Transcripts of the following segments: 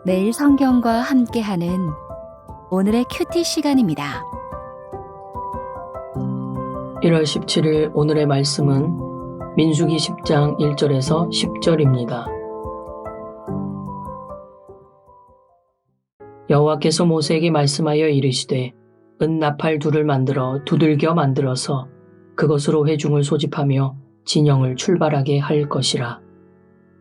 매일 성경과 함께하는 오늘의 큐티 시간입니다. 1월 17일 오늘의 말씀은 민수기 10장 1절에서 10절입니다. 여호와께서 모세에게 말씀하여 이르시되 은나팔 둘을 만들어 두들겨 만들어서 그것으로 회중을 소집하며 진영을 출발하게 할 것이라.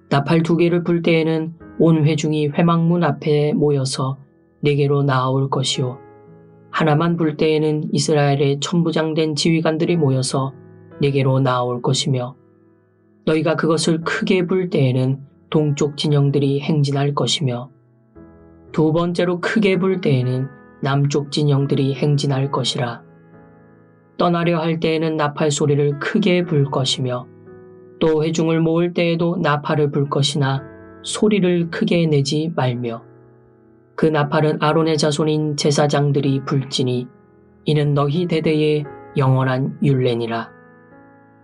나팔 2개를 불 때에는 온 회중이 회막문 앞에 모여서 네게로 나아올 것이요 하나만 불 때에는 이스라엘의 천부장된 지휘관들이 모여서 네게로 나아올 것이며 너희가 그것을 크게 불 때에는 동쪽 진영들이 행진할 것이며 두 번째로 크게 불 때에는 남쪽 진영들이 행진할 것이라. 떠나려 할 때에는 나팔 소리를 크게 불 것이며 또 회중을 모을 때에도 나팔을 불 것이나 소리를 크게 내지 말며 그 나팔은 아론의 자손인 제사장들이 불지니 이는 너희 대대의 영원한 율례니라.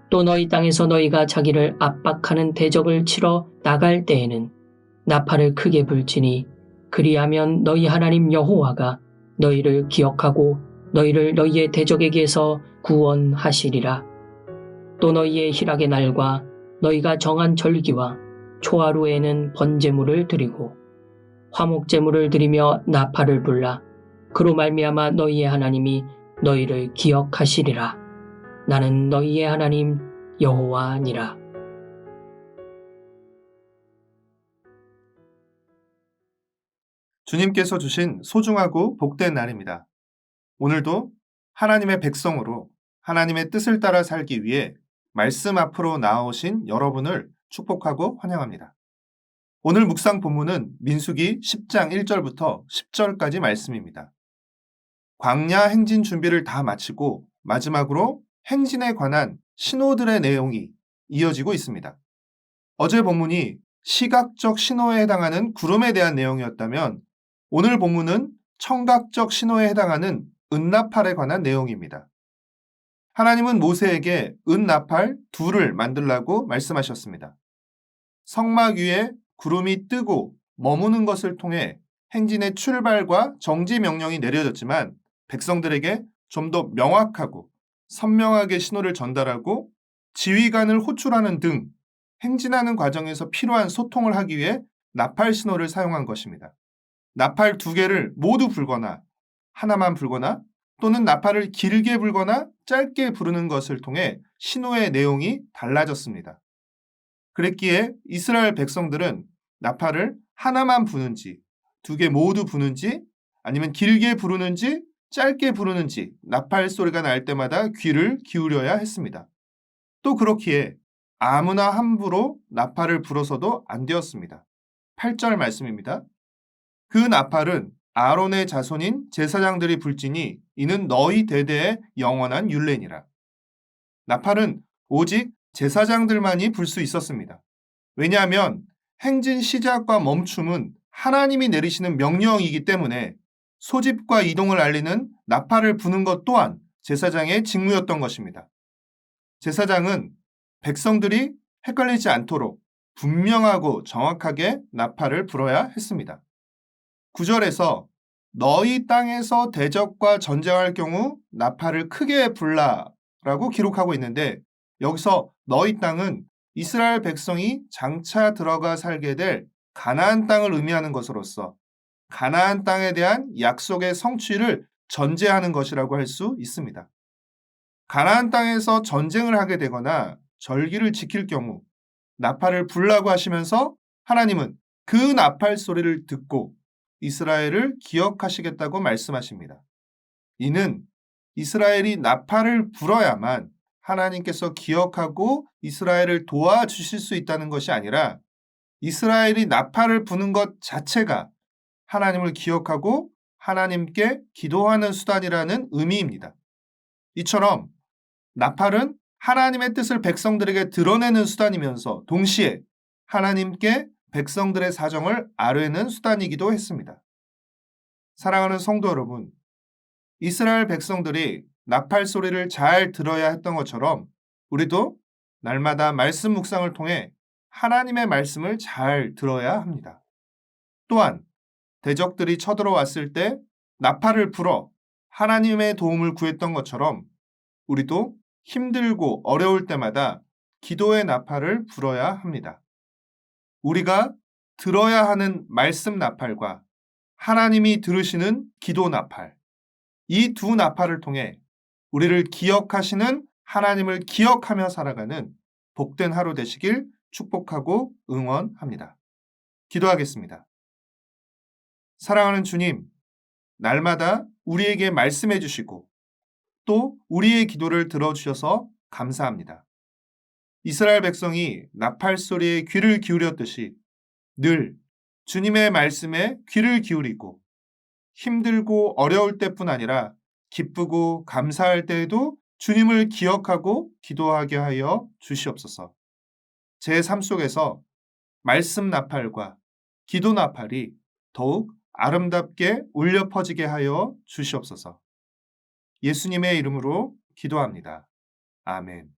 또 너희 땅에서 너희가 자기를 압박하는 대적을 치러 나갈 때에는 나팔을 크게 불지니 그리하면 너희 하나님 여호와가 너희를 기억하고 너희를 너희의 대적에게서 구원하시리라. 또 너희의 희락의 날과 너희가 정한 절기와 초하루에는 번제물을 드리고 화목제물을 드리며 나팔을 불라. 그로 말미암아 너희의 하나님이 너희를 기억하시리라. 나는 너희의 하나님 여호와니라. 주님께서 주신 소중하고 복된 날입니다. 오늘도 하나님의 백성으로 하나님의 뜻을 따라 살기 위해 말씀 앞으로 나아오신 여러분을 축복하고 환영합니다. 오늘 묵상 본문은 민수기 10장 1절부터 10절까지 말씀입니다. 광야 행진 준비를 다 마치고 마지막으로 행진에 관한 신호들의 내용이 이어지고 있습니다. 어제 본문이 시각적 신호에 해당하는 구름에 대한 내용이었다면 오늘 본문은 청각적 신호에 해당하는 은나팔에 관한 내용입니다. 하나님은 모세에게 은나팔 2를 만들라고 말씀하셨습니다. 성막 위에 구름이 뜨고 머무는 것을 통해 행진의 출발과 정지 명령이 내려졌지만 백성들에게 좀 더 명확하고 선명하게 신호를 전달하고 지휘관을 호출하는 등 행진하는 과정에서 필요한 소통을 하기 위해 나팔 신호를 사용한 것입니다. 나팔 2개를 모두 불거나 하나만 불거나 또는 나팔을 길게 불거나 짧게 부르는 것을 통해 신호의 내용이 달라졌습니다. 그랬기에 이스라엘 백성들은 나팔을 하나만 부는지 2개 모두 부는지 아니면 길게 부르는지 짧게 부르는지 나팔 소리가 날 때마다 귀를 기울여야 했습니다. 또 그렇기에 아무나 함부로 나팔을 불어서도 안 되었습니다. 8절 말씀입니다. 그 나팔은 아론의 자손인 제사장들이 불지니 이는 너희 대대의 영원한 율례니라. 나팔은 오직 제사장들만이 불 수 있었습니다. 왜냐하면 행진 시작과 멈춤은 하나님이 내리시는 명령이기 때문에 소집과 이동을 알리는 나팔을 부는 것 또한 제사장의 직무였던 것입니다. 제사장은 백성들이 헷갈리지 않도록 분명하고 정확하게 나팔을 불어야 했습니다. 9절에서 너희 땅에서 대적과 전쟁할 경우 나팔을 크게 불라라고 기록하고 있는데 여기서 너희 땅은 이스라엘 백성이 장차 들어가 살게 될 가나안 땅을 의미하는 것으로서 가나안 땅에 대한 약속의 성취를 전제하는 것이라고 할 수 있습니다. 가나안 땅에서 전쟁을 하게 되거나 절기를 지킬 경우 나팔을 불라고 하시면서 하나님은 그 나팔 소리를 듣고 이스라엘을 기억하시겠다고 말씀하십니다. 이는 이스라엘이 나팔을 불어야만 하나님께서 기억하고 이스라엘을 도와주실 수 있다는 것이 아니라 이스라엘이 나팔을 부는 것 자체가 하나님을 기억하고 하나님께 기도하는 수단이라는 의미입니다. 이처럼 나팔은 하나님의 뜻을 백성들에게 드러내는 수단이면서 동시에 하나님께 백성들의 사정을 아뢰는 수단이기도 했습니다. 사랑하는 성도 여러분, 이스라엘 백성들이 나팔 소리를 잘 들어야 했던 것처럼 우리도 날마다 말씀 묵상을 통해 하나님의 말씀을 잘 들어야 합니다. 또한 대적들이 쳐들어왔을 때 나팔을 불어 하나님의 도움을 구했던 것처럼 우리도 힘들고 어려울 때마다 기도의 나팔을 불어야 합니다. 우리가 들어야 하는 말씀 나팔과 하나님이 들으시는 기도 나팔, 이 두 나팔을 통해 우리를 기억하시는 하나님을 기억하며 살아가는 복된 하루 되시길 축복하고 응원합니다. 기도하겠습니다. 사랑하는 주님, 날마다 우리에게 말씀해 주시고 또 우리의 기도를 들어주셔서 감사합니다. 이스라엘 백성이 나팔 소리에 귀를 기울였듯이 늘 주님의 말씀에 귀를 기울이고 힘들고 어려울 때뿐 아니라 기쁘고 감사할 때에도 주님을 기억하고 기도하게 하여 주시옵소서. 제 삶 속에서 말씀 나팔과 기도 나팔이 더욱 아름답게 울려 퍼지게 하여 주시옵소서. 예수님의 이름으로 기도합니다. 아멘.